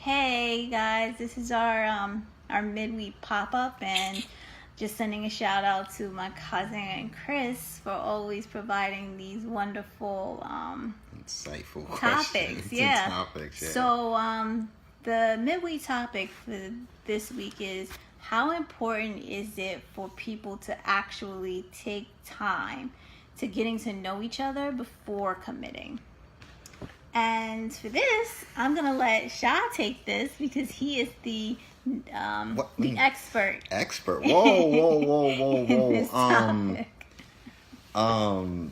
Hey guys, this is our midweek pop-up, and just sending a shout out to my cousin and Chris for always providing these wonderful insightful topics. questions Yeah. and topics. Yeah. So the midweek topic for this week is, how important is it for people to actually take time to getting to know each other before committing? And for this, I'm gonna let Sha take this because he is the expert. Expert. Whoa. In this topic.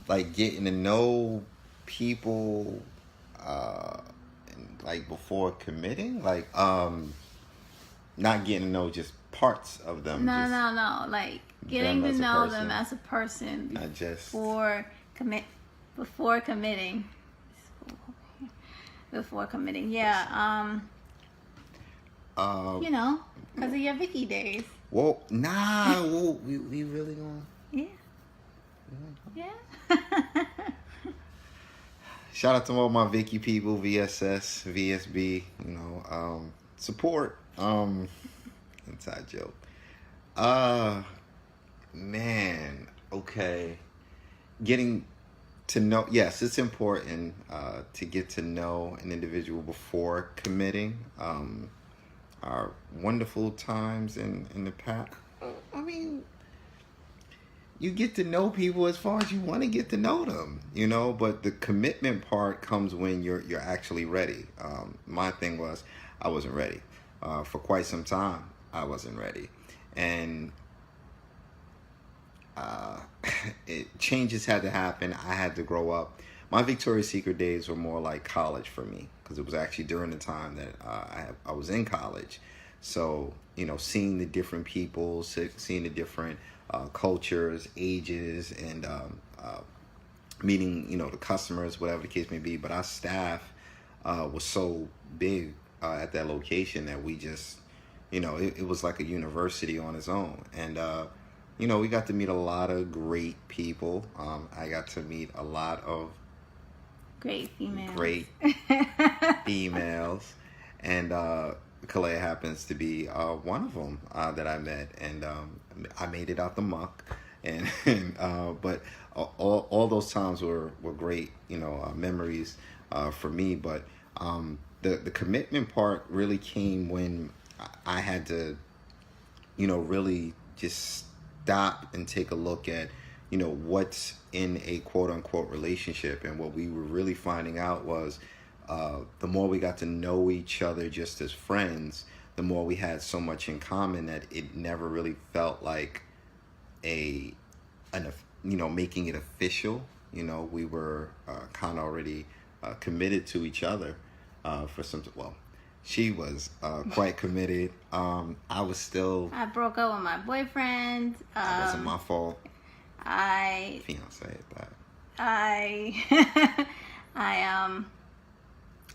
Like getting to know people, like before committing, like not getting to know just parts of them. No. Like getting to know them as a person not just before committing. Before committing, yeah. You know, because of your Vicky days. Well, nah. we really gonna. Yeah. Shout out to all my Vicky people, VSS, VSB. Support. Inside joke. Man. Okay. Getting to know, yes, it's important to get to know an individual before committing. Our wonderful times in the past. I mean, you get to know people as far as you want to get to know them, but the commitment part comes when you're actually ready. My thing was, I wasn't ready. For quite some time, I wasn't ready. And changes had to happen. I had to grow up. My Victoria's Secret days were more like college for me, because it was actually during the time that I was in college. So, seeing the different people, seeing the different cultures, ages, and meeting, the customers, whatever the case may be. But our staff was so big at that location that we just, it was like a university on its own. And, we got to meet a lot of great people. I got to meet a lot of great females. And Kalea happens to be one of them that I met. And I made it out the muck. But all those times were great, memories for me. But the commitment part really came when I had to, really just stop and take a look at, what's in a quote unquote relationship. And what we were really finding out was the more we got to know each other just as friends, the more we had so much in common that it never really felt like making it official. We were kind of already committed to each other for some. Well, she was quite committed. I was still. I broke up with my boyfriend. That wasn't my fault. Fiance at that.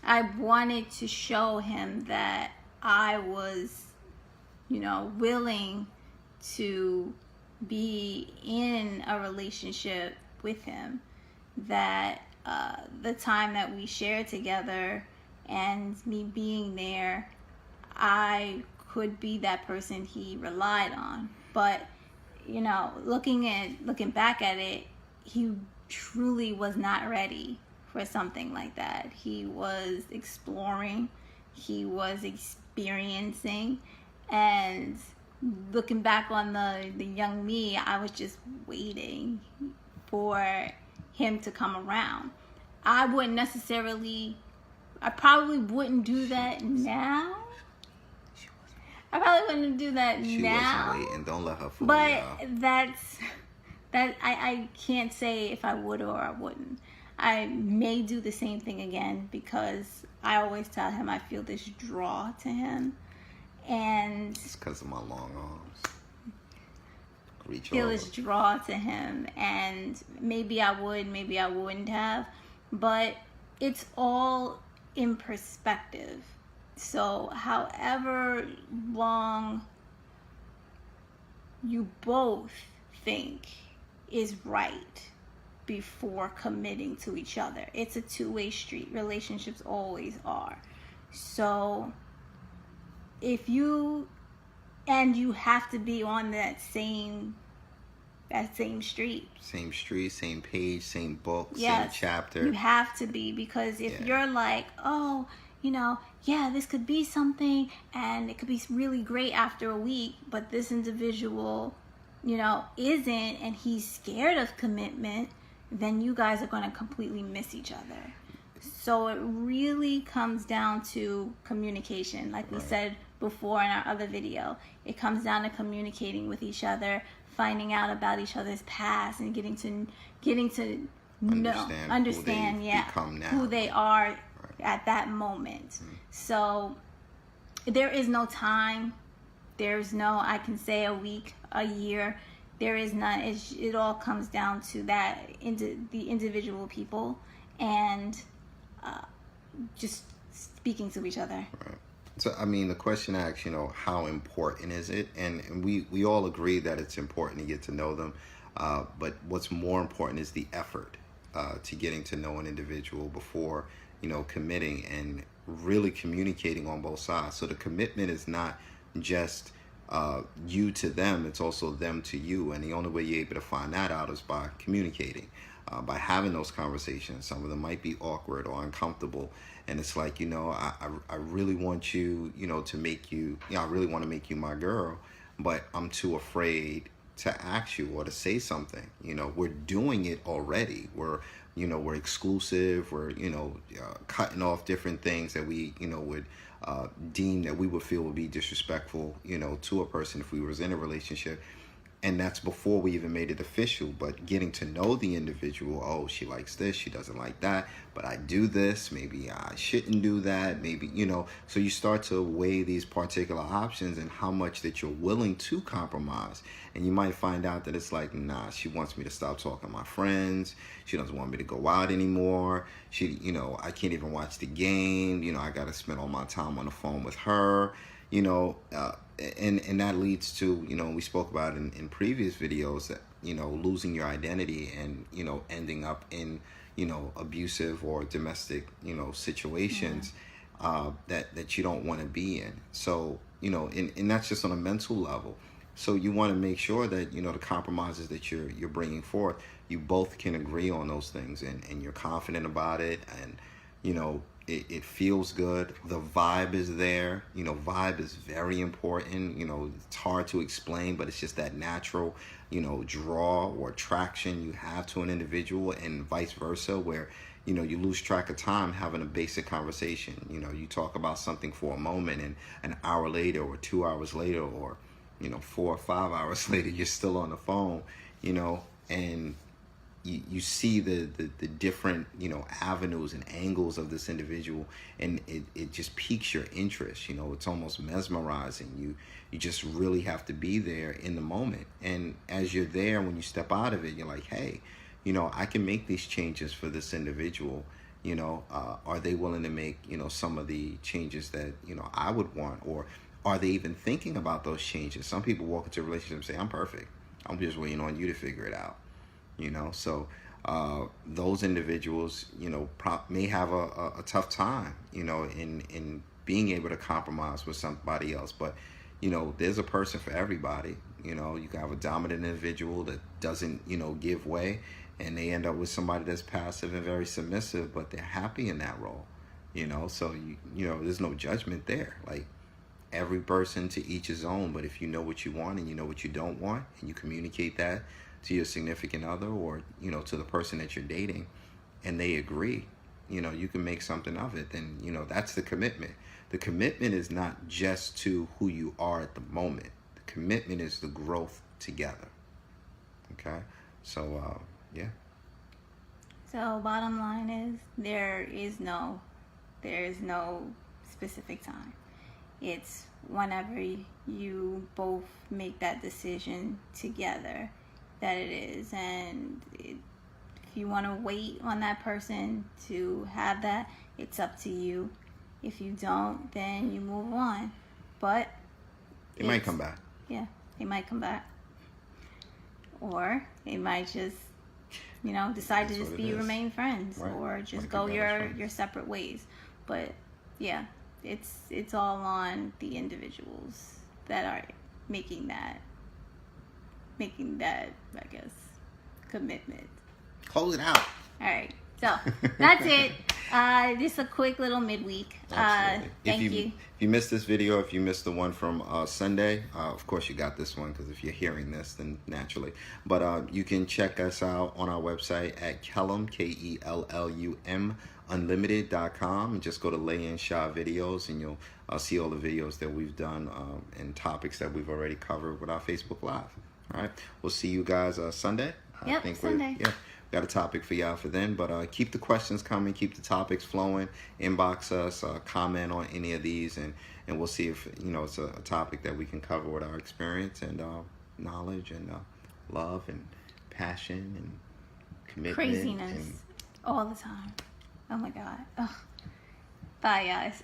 I wanted to show him that I was, willing to be in a relationship with him. That the time that we shared together and me being there, I could be that person he relied on. But, looking back at it, he truly was not ready for something like that. He was exploring, he was experiencing, and looking back on the young me, I was just waiting for him to come around. I probably wouldn't do that now. I probably wouldn't do that she now. Wasn't waiting. Don't let her fool but you. I can't say if I would or I wouldn't. I may do the same thing again, because I always tell him I feel this draw to him, and it's because of my long arms. Reach feel over. this draw to him, and maybe I would, maybe I wouldn't have, but it's all in perspective. So however long you both think is right before committing to each other. It's a two-way street. Relationships always are. So if you, and you have to be on that same street. Same street, same page, same book, Yes, same chapter. you have to be, because if Yeah. you're like, oh, yeah, this could be something and it could be really great after a week, but this individual, isn't, and he's scared of commitment, then you guys are going to completely miss each other. So it really comes down to communication. Like we Right. said before in our other video, it comes down to communicating with each other, finding out about each other's past, and getting to understand who they yeah, become now. who they are at that moment. So there is no time. There's no, I can say a week, a year. There is none. It all comes down to that, the individual people, and just speaking to each other. Right. So, I mean, the question asks, how important is it? And we all agree that it's important to get to know them. But what's more important is the effort to getting to know an individual before, committing and really communicating on both sides. So the commitment is not just you to them, it's also them to you. And the only way you're able to find that out is by communicating, by having those conversations. Some of them might be awkward or uncomfortable. And it's like, I really want you, to make you, I really want to make you my girl, but I'm too afraid to ask you or to say something. We're doing it already. We're exclusive. We're, cutting off different things that we, would deem that we would feel would be disrespectful, to a person if we was in a relationship. And that's before we even made it official. But getting to know the individual, oh, she likes this, she doesn't like that, but I do this, maybe I shouldn't do that, maybe, so you start to weigh these particular options and how much that you're willing to compromise. And you might find out that it's like, nah, she wants me to stop talking to my friends, she doesn't want me to go out anymore, I can't even watch the game, I gotta spend all my time on the phone with her, and that leads to, we spoke about in previous videos that, losing your identity and, ending up in, abusive or domestic, situations that you don't want to be in. So, and that's just on a mental level. So you want to make sure that, the compromises that you're bringing forth, you both can agree on those things and you're confident about it, and, it feels good. The vibe is there. Vibe is very important. It's hard to explain, but it's just that natural, draw or attraction you have to an individual, and vice versa, where, you lose track of time having a basic conversation. You talk about something for a moment, and an hour later or 2 hours later or, 4 or 5 hours later, you're still on the phone, and you see the different, avenues and angles of this individual, and it just piques your interest. It's almost mesmerizing. You just really have to be there in the moment. And as you're there, when you step out of it, you're like, hey, I can make these changes for this individual. Are they willing to make, some of the changes that, I would want? Or are they even thinking about those changes? Some people walk into a relationship and say, I'm perfect, I'm just waiting on you to figure it out. So those individuals, may have a tough time, in being able to compromise with somebody else. But, there's a person for everybody. You can have a dominant individual that doesn't, give way, and they end up with somebody that's passive and very submissive, but they're happy in that role. So, there's no judgment there. Like, every person to each his own. But if you know what you want and you know what you don't want, and you communicate that to your significant other, or to the person that you're dating, and they agree, you can make something of it, then that's the commitment. The commitment is not just to who you are at the moment. The commitment is the growth together. Okay, so yeah. So bottom line is, there is no specific time. It's whenever you both make that decision together that it is. And if you want to wait on that person to have that, it's up to you. If you don't, then you move on. But it might come back. Yeah, it might come back. Or it might just, decide to just remain friends, right? Or just go your separate ways. But yeah, it's all on the individuals that are making that, I guess, commitment. Close it out. All right, so that's it. Just a quick little midweek. Absolutely. Thank you. If you missed this video, if you missed the one from Sunday, of course you got this one, because if you're hearing this, then naturally. But you can check us out on our website at Kellum, KELLUM, unlimited.com, and just go to Lay-In Shah videos, and you'll see all the videos that we've done and topics that we've already covered with our Facebook Live. All right, we'll see you guys Sunday. Yep, Sunday. Got a topic for y'all for then, but keep the questions coming, keep the topics flowing, inbox us, comment on any of these, and we'll see if it's a topic that we can cover with our experience and knowledge and love and passion and commitment. Craziness and all the time. Oh my God. Ugh. Bye, guys.